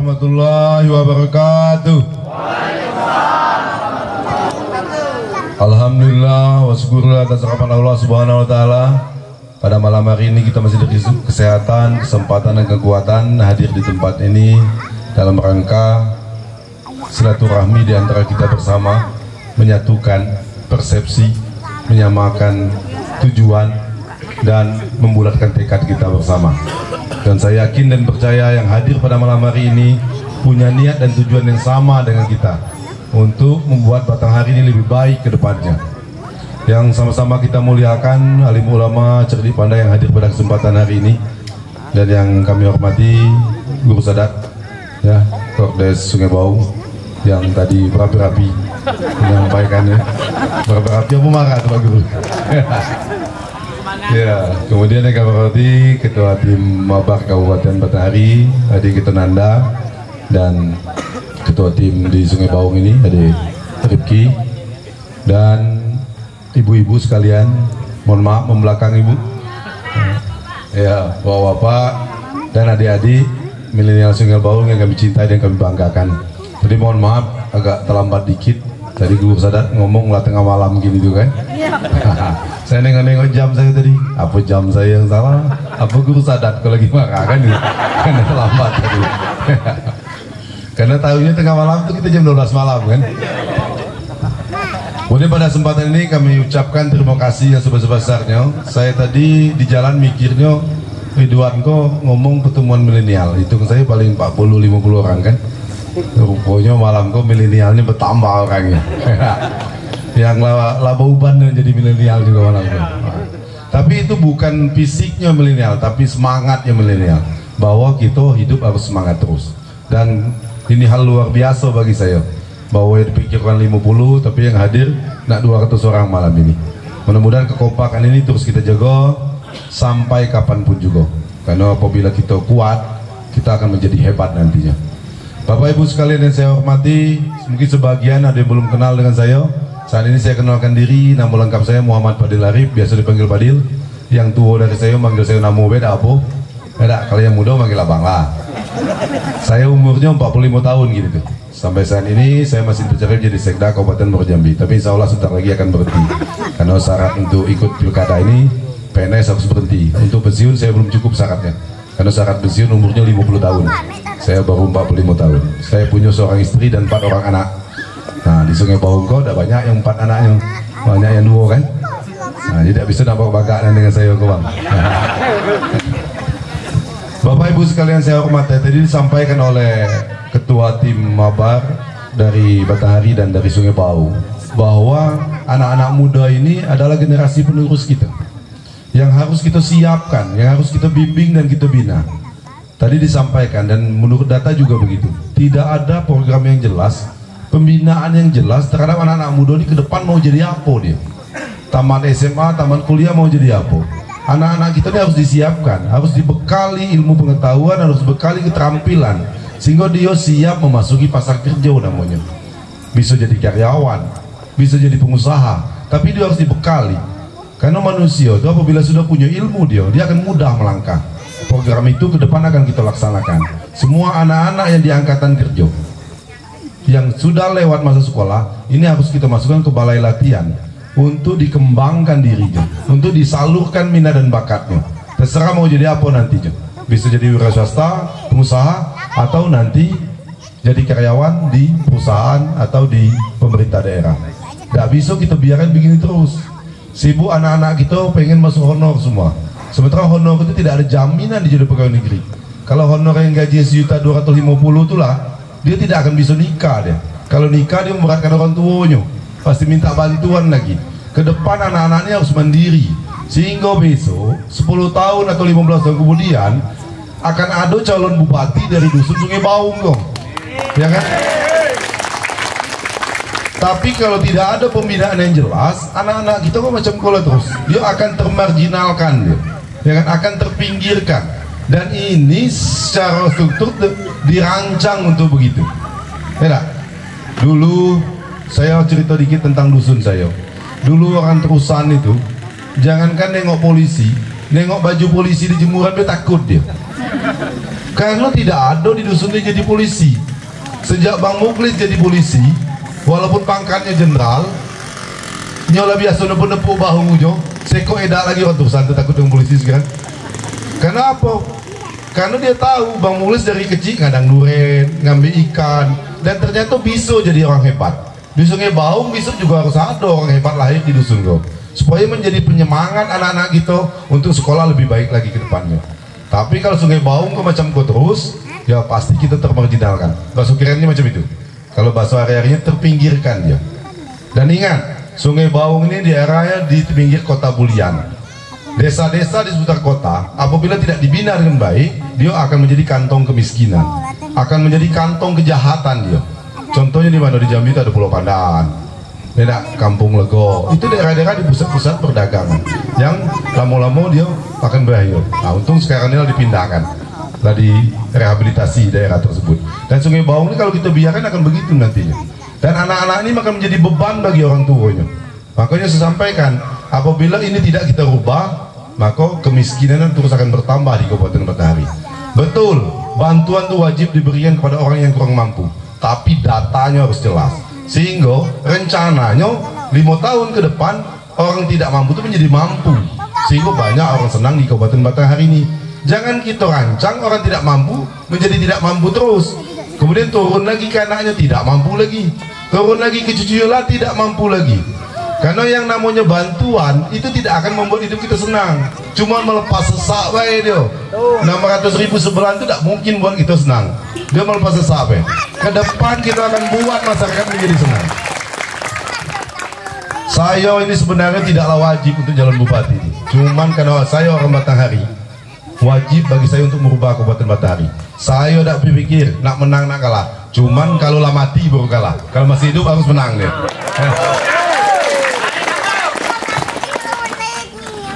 warahmatullahi wabarakatuh. Alhamdulillah wa syukurlah atas rahmat Allah Subhanahu wa taala. Pada malam hari ini kita masih diberi kesehatan, kesempatan dan kekuatan hadir di tempat ini dalam rangka silaturahmi di antara kita bersama, menyatukan persepsi, menyamakan tujuan dan membulatkan tekad kita bersama. Dan saya yakin dan percaya yang hadir pada malam hari ini punya niat dan tujuan yang sama dengan kita untuk membuat Batang Hari ini lebih baik ke depannya. Yang sama-sama kita muliakan alim ulama cerdik pandai yang hadir pada kesempatan hari ini, dan yang kami hormati Guru Sadat ya, Kordes Sungai Bau yang tadi berapi-rapi menyampaikannya. Berapi-rapi apa marah tuh Pak Guru? Ya, kemudian yang kami hormati Ketua Tim Mabar Kabupaten Batanghari, Adi Ketonanda, dan Ketua Tim di Sungai Baung ini, Adi Rifki, dan ibu-ibu sekalian, mohon maaf membelakang ibu, ya, bapak-bapak dan adik-adik milenial Sungai Baung yang kami cintai dan kami banggakan. Jadi mohon maaf agak terlambat dikit. Tadi Guru Sadat ngomong lah tengah malam gini tuh kan. Saya nengok-nengok jam saya tadi. Apa jam saya yang salah? Apa Guru Sadat kalau lagi marah kan? Karena terlambat tadi. Karena tahunya tengah malam itu kita jam 12 malam kan. Kemudian pada kesempatan ini kami ucapkan terima kasih yang sebesar-besarnya. Saya tadi di jalan mikirnya Ridwan kok ngomong pertemuan milenial. Itu saya paling 40-50 orang kan. Rupanya malam kok milenialnya bertambah orangnya. Yang laba uban jadi milenial juga malam kok. Tapi itu bukan fisiknya milenial, tapi semangatnya milenial. Bahwa kita hidup harus semangat terus. Dan ini hal luar biasa bagi saya. Bahwa yang dipikirkan 50, tapi yang hadir nak 200 orang malam ini. Mudah-mudahan kekompakan ini terus kita jaga sampai kapanpun juga. Karena apabila kita kuat, kita akan menjadi hebat nantinya. Bapak Ibu sekalian yang saya hormati, mungkin sebagian ada yang belum kenal dengan saya. Saat ini saya kenalkan diri, nama lengkap saya Muhammad Fadil Arif, biasa dipanggil Fadil. Yang tua dari saya manggil saya nama beda apa? Beda, kalau yang muda manggil abang lah. Saya umurnya 45 tahun gitu tuh. Sampai saat ini saya masih berjalan jadi Sekda Kabupaten Muaro Jambi, tapi insya Allah sebentar lagi akan berhenti. Karena syarat untuk ikut pilkada ini PNS harus berhenti. Untuk pensiun saya belum cukup syaratnya. Karena syarat pensiun umurnya 50 tahun. Saya baru 45 tahun. Saya punya seorang istri dan 4 orang anak. Nah, di Sungai Baung kok ada banyak yang 4 anaknya, banyak yang 2 kan. Nah, tidak bisa nampak banggaan dengan saya kawan. Bapak Ibu sekalian saya hormati, tadi disampaikan oleh Ketua Tim Mabar dari Batanghari dan dari Sungai Baung bahwa anak-anak muda ini adalah generasi penerus kita yang harus kita siapkan, yang harus kita bimbing dan kita bina. Tadi disampaikan dan menurut data juga begitu. Tidak ada program yang jelas, pembinaan yang jelas terhadap anak-anak muda ini ke depan mau jadi apa dia. Tamat SMA, tamat kuliah mau jadi apa. Anak-anak kita ini harus disiapkan, harus dibekali ilmu pengetahuan, harus dibekali keterampilan sehingga dia siap memasuki pasar kerja namanya. Bisa jadi karyawan, bisa jadi pengusaha, tapi dia harus dibekali. Karena manusia itu apabila sudah punya ilmu dia akan mudah melangkah. Program itu ke depan akan kita laksanakan. Semua anak-anak yang di angkatan kerja yang sudah lewat masa sekolah ini harus kita masukkan ke balai latihan untuk dikembangkan dirinya, untuk disalurkan minat dan bakatnya. Terserah mau jadi apa nantinya. Bisa jadi wira swasta, pengusaha, atau nanti jadi karyawan di perusahaan atau di pemerintah daerah. Gak bisa kita biarkan begini terus. Sibuk anak-anak kita pengen masuk honor semua. Sementara honor itu tidak ada jaminan di jadi pegawai negeri. Kalau honor yang gaji 1.250.000 itulah, dia tidak akan bisa nikah dia. Kalau nikah dia memberatkan orang tuanya, pasti minta bantuan lagi. Ke depan anak-anaknya harus mandiri. Sehingga besok 10 tahun atau 15 tahun kemudian akan ada calon bupati dari dusun Sungai Baung dong. Ya kan? Tapi kalau tidak ada pembinaan yang jelas, anak-anak kita kok macam kola terus. Dia akan termarginalkan dia. Ya kan, akan terpinggirkan. Dan ini secara struktur dirancang untuk begitu. Ya, dulu saya cerita dikit tentang dusun saya. Dulu orang terusan itu, jangankan nengok polisi, nengok baju polisi di jemuran dia takut dia. Karena tidak ada di dusun ini jadi polisi. Sejak Bang Muklis jadi polisi, walaupun pangkatnya jenderal, nyola biasa nepuk-nepuk bahu jo, seko edak lagi waktu santai takut dengan polisi sekarang. Karena apa? Karena dia tahu Bang Muklis dari kecil ngadang duren, ngambil ikan, dan ternyata bisa jadi orang hebat. Di Sungai Baung bisa juga harus ada orang hebat lahir di dusun go, supaya menjadi penyemangat anak-anak kita untuk sekolah lebih baik lagi ke depannya. Tapi kalau Sungai Baung kok macam kau terus, ya pasti kita termarginalkan. Bahasa kerennya macam itu. Kalau bahasa hari-harinya terpinggirkan dia. Dan ingat, Sungai Baung ini daerahnya di pinggir kota Bulian. Desa-desa di sekitar kota, apabila tidak dibina dengan baik, dia akan menjadi kantong kemiskinan, akan menjadi kantong kejahatan dia. Contohnya di mana? Di Jambi itu ada Pulau Pandan, Kampung Lego. Itu daerah-daerah di pusat-pusat perdagangan yang lama-lama dia akan berakhir. Nah, untung sekarang ini dipindahkan, lah direhabilitasi daerah tersebut. Dan Sungai Baung ini kalau kita biarkan akan begitu nantinya. Dan anak-anak ini akan menjadi beban bagi orang tuanya. Makanya saya sampaikan, apabila ini tidak kita rubah, maka kemiskinan terus akan bertambah di Kabupaten Matahari. Betul, bantuan itu wajib diberikan kepada orang yang kurang mampu, tapi datanya harus jelas. Sehingga rencananya 5 tahun ke depan orang tidak mampu itu menjadi mampu, sehingga banyak orang senang di Kabupaten Matahari ini. Jangan kita rancang orang tidak mampu menjadi tidak mampu terus, kemudian turun lagi ke anaknya tidak mampu lagi, turun lagi ke cucunya tidak mampu lagi. Karena yang namanya bantuan itu tidak akan membuat hidup kita senang, cuma melepas sesak baik dia. 600.000 sebulan itu tidak mungkin buat kita senang. Dia melepas sesak baik. Ke depan kita akan buat masyarakat menjadi senang. Saya ini sebenarnya tidaklah wajib untuk jalan bupati, cuman karena saya orang Matahari, wajib bagi saya untuk merubah Kabupaten Matahari. Saya tidak berpikir nak menang nak kalah, cuman kalau lah mati baru kalah. Kalau masih hidup harus menang deh.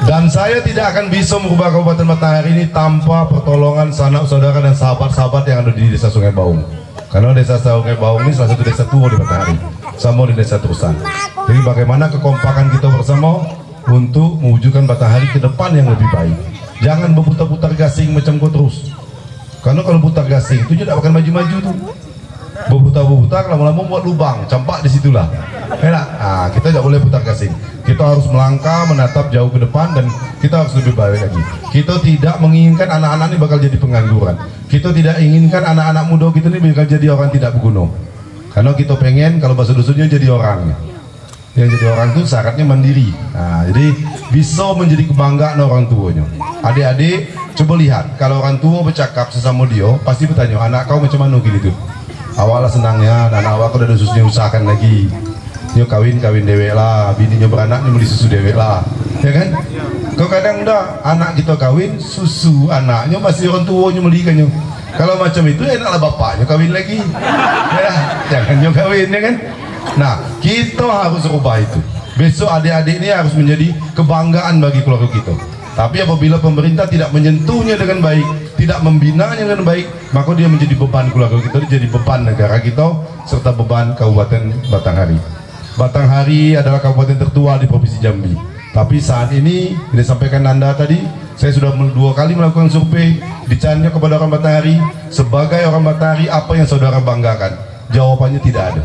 Dan saya tidak akan bisa merubah Kabupaten Matahari ini tanpa pertolongan sanak saudara dan sahabat-sahabat yang ada di Desa Sungai Baung. Karena Desa Sungai Baung ini salah satu desa tua di Matahari, sama di Desa Terusan. Jadi bagaimana kekompakan kita bersama untuk mewujudkan Matahari ke depan yang lebih baik. Jangan berputar-putar gasing macam kau terus. Karena kalau putar gasing itu tidak akan maju-maju tuh. Berputar-putar lama-lama buat lubang, campak di situlah. Enak. Nah, kita tidak boleh putar gasing. Kita harus melangkah, menatap jauh ke depan, dan kita harus lebih baik lagi. Kita tidak menginginkan anak-anak ini bakal jadi pengangguran. Kita tidak inginkan anak-anak muda kita ini bakal jadi orang tidak berguna. Karena kita pengen kalau bahasa dusunnya jadi orang. Yang jadi orang itu syaratnya mandiri. Nah, jadi bisa menjadi kebanggaan orang tuanya. Adik-adik, coba lihat kalau orang tua bercakap sesama dia, pasti bertanya, anak kau macam mana gini tuh? Awalnya senangnya, dan awak udah susunya usahakan lagi. Nyo kawin dewek lah, bininya beranak nyo beli susu dewek lah, ya kan? Kau kadang udah anak kita kawin susu anaknya masih orang tua nyo belikan nyo. Kalau macam itu enaklah bapaknya kawin lagi, ya, jangan nyo kawin, ya kan? Nah, kita harus rubah itu. Besok adik-adik ini harus menjadi kebanggaan bagi keluarga kita. Tapi apabila pemerintah tidak menyentuhnya dengan baik, tidak membinanya dengan baik, maka dia menjadi beban keluarga kita, dia jadi beban negara kita, serta beban Kabupaten Batanghari. Batanghari adalah kabupaten tertua di Provinsi Jambi. Tapi saat ini, disampaikan Anda tadi, saya sudah 2 kali melakukan survei, ditanya kepada orang Batanghari, sebagai orang Batanghari apa yang saudara banggakan? Jawabannya tidak ada.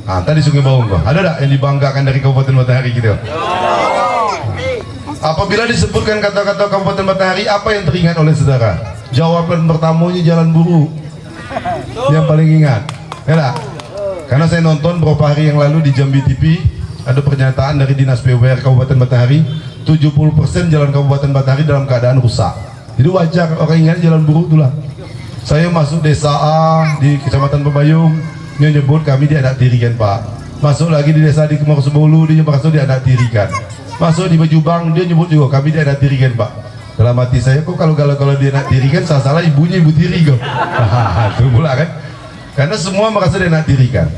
Nah, tadi Sungai Baung, ada tak yang dibanggakan dari Kabupaten Batanghari gitu? Apabila disebutkan kata-kata Kabupaten Batanghari, apa yang teringat oleh saudara? Jawaban pertamanya jalan buruk, yang paling ingat, ya tak? Karena saya nonton beberapa hari yang lalu di Jambi TV, ada pernyataan dari Dinas PUPR Kabupaten Batanghari, 70% jalan Kabupaten Batanghari dalam keadaan rusak. Jadi wajar orang ingat jalan buruk itulah. Saya masuk desa A di Kecamatan Pembayung, dia nyebut kami diadak tirikan Pak. Masuk lagi di desa di Kemar Sebulu, dia masuk diadak tirikan. Masuk di Bejubang, dia nyebut juga kami diadak tirikan Pak. Dalam hati saya, kok kalau dia nak tirikan, salah ibunya ibu tiri kok. Itu pula kan. Karena semua merasa dia nak tirikan.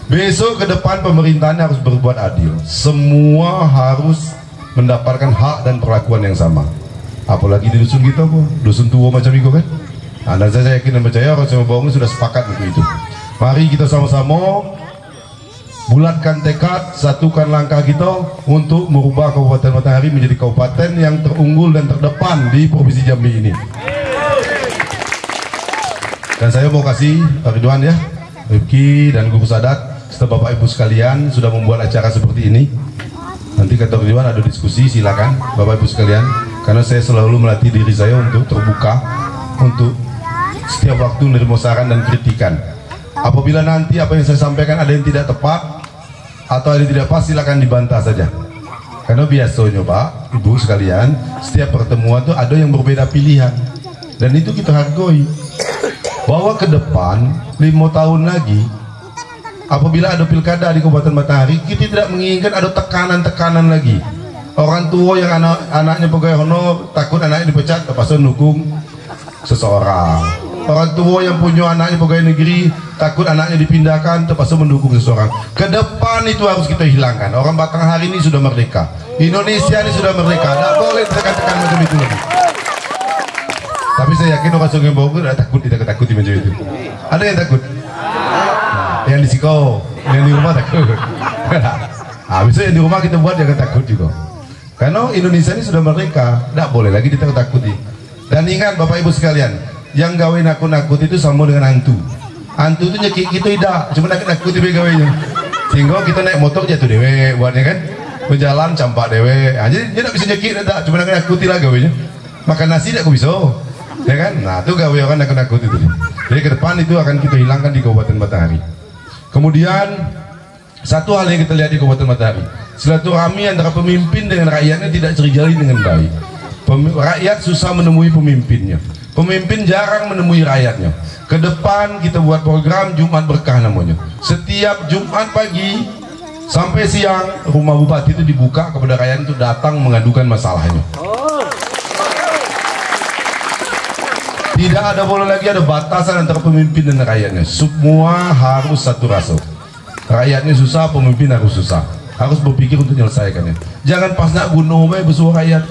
Besok ke depan pemerintahan harus berbuat adil. Semua harus mendapatkan hak dan perlakuan yang sama. Apalagi di dusun kita kok, dusun tua macam itu kan. Nah, dan saya yakin dan percaya orang Sungai Baung sudah sepakat untuk itu. Mari kita sama-sama bulatkan tekad, satukan langkah kita untuk merubah Kabupaten Matahari menjadi kabupaten yang terunggul dan terdepan di Provinsi Jambi ini. Dan saya mau kasih Pak Ridwan ya, Rifki dan Guru Sadat, serta Bapak Ibu sekalian sudah membuat acara seperti ini. Nanti kata Ridwan ada diskusi, silakan Bapak Ibu sekalian, karena saya selalu melatih diri saya untuk terbuka, untuk setiap waktu menerima saran dan kritikan. Apabila nanti apa yang saya sampaikan ada yang tidak tepat atau ada yang tidak pas, silakan dibantah saja. Karena biasanya Pak, Ibu sekalian, setiap pertemuan itu ada yang berbeda pilihan, dan itu kita hargai. Bahwa ke depan 5 tahun lagi, apabila ada pilkada di Kabupaten Matahari, kita tidak menginginkan ada tekanan-tekanan lagi. Orang tua yang anaknya pegawai honor takut anaknya dipecat, terpaksa mendukung seseorang. Orang tua yang punya anaknya pegawai negeri takut anaknya dipindahkan, terpaksa mendukung seseorang. Ke depan itu harus kita hilangkan. Orang Batanghari ini sudah merdeka, Indonesia ini sudah merdeka, tidak boleh tekan-tekan macam itu lagi. Tapi saya yakin orang Sungai Bogor tidak takut macam itu. Ada yang takut? Nah, yang di Siko, yang di rumah takut. Bisa yang di rumah kita buat jangan takut juga. Karena Indonesia ini sudah merdeka, tidak boleh lagi ditakut-takuti. Dan ingat Bapak Ibu sekalian, yang gawe nakut-nakut itu sama dengan hantu. Hantu itu nyekik kita tidak, cuma nakut-nakuti begawainya. Sehingga kita naik motor jatuh dewe, buatnya kan, berjalan campak dewe. Jadi dia tidak bisa nyekik, tidak, cuma nakut-nakuti lah gawainya. Makan nasi tidak bisa, ya kan? Nah itu gawe orang nakut-nakut itu. Jadi ke depan itu akan kita hilangkan di Kabupaten Matahari. Kemudian satu hal yang kita lihat di Kabupaten Matahari, silaturahmi antara pemimpin dengan rakyatnya tidak terjalin dengan baik. Rakyat susah menemui pemimpinnya, pemimpin jarang menemui rakyatnya. Ke depan kita buat program Jumat Berkah namanya. Setiap Jumat pagi sampai siang rumah bupati itu dibuka kepada rakyat untuk datang mengadukan masalahnya. Tidak ada boleh lagi ada batasan antara pemimpin dan rakyatnya. Semua harus satu rasa. Rakyatnya susah, pemimpin harus susah. Harus berpikir untuk menyelesaikannya. Jangan pas nak gunung bersuara rakyat.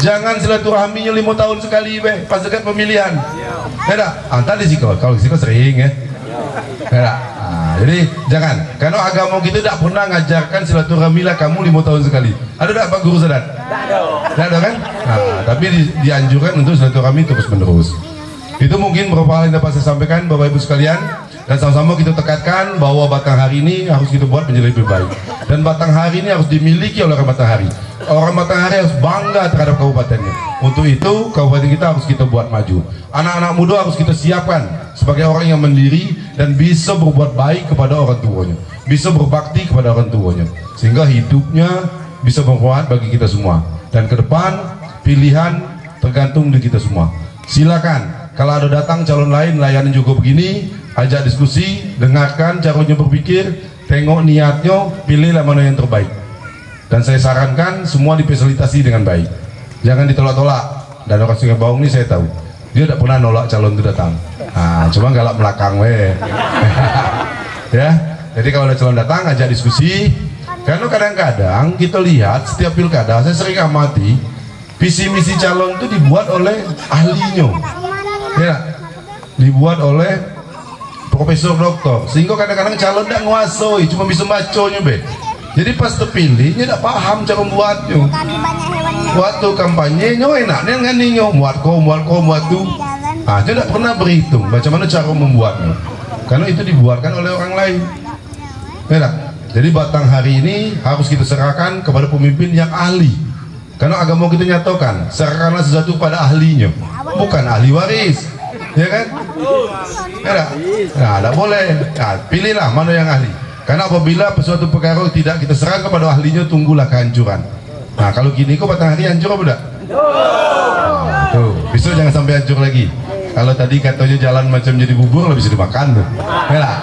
Jangan silaturahminya 5 tahun sekali pas dekat pemilihan. Tidak, antar di Siko. Kalau di Siko sering ya. Tidak. Jadi jangan. Karena agama kita tidak pernah ngajarkan silaturahmi lah kamu 5 tahun sekali. Ada tak Pak Guru Sadat? Tidak ada kan? Tapi dianjurkan untuk silaturahmi terus menerus. Itu mungkin beberapa hal yang dapat saya sampaikan Bapak Ibu sekalian. Dan sama-sama kita tekatkan bahwa Batanghari ini harus kita buat menjadi lebih baik. Dan Batanghari ini harus dimiliki oleh orang Batanghari. Orang Batanghari harus bangga terhadap kabupatennya. Untuk itu kabupaten kita harus kita buat maju. Anak-anak muda harus kita siapkan sebagai orang yang mandiri dan bisa berbuat baik kepada orang tuanya, bisa berbakti kepada orang tuanya, sehingga hidupnya bisa bermanfaat bagi kita semua. Dan ke depan pilihan tergantung di kita semua. Silakan kalau ada datang calon lain layanan juga begini, ajak diskusi, dengarkan caranya berpikir, tengok niatnya, pilihlah mana yang terbaik. Dan saya sarankan semua difasilitasi dengan baik, jangan ditolak-tolak. Dan orang Sungai Baung ini saya tahu dia tidak pernah nolak calon itu datang. Cuma galak belakang ya. Jadi kalau ada calon datang ajak diskusi. Karena kadang-kadang kita lihat setiap pilkada, saya sering amati visi misi calon itu dibuat oleh ahlinya, ya, dibuat oleh profesor doktor, sehingga kadang-kadang calon tidak nguasai, cuma bisa bacanya Jadi pas terpilih dia tidak paham cara membuatnya. Waktu kampanye enaknya dengan ninyo muat tu. Dia tidak pernah berhitung bagaimana cara membuatnya, karena itu dibuatkan oleh orang lain. Ya, jadi Batanghari ini harus kita serahkan kepada pemimpin yang ahli. Karena agama kita nyatakan serahkanlah sesuatu pada ahlinya, bukan ahli waris, ya kan? Ya, tidak boleh. Pilihlah mana yang ahli. Karena apabila suatu perkara tidak kita serahkan kepada ahlinya, tunggulah kehancuran. Kalau gini kok Batanghari hancur apa tidak? Tuh, besok jangan sampai hancur lagi. Kalau tadi katanya jalan macam jadi bubur, lebih bisa dimakan tuh. Ya lah.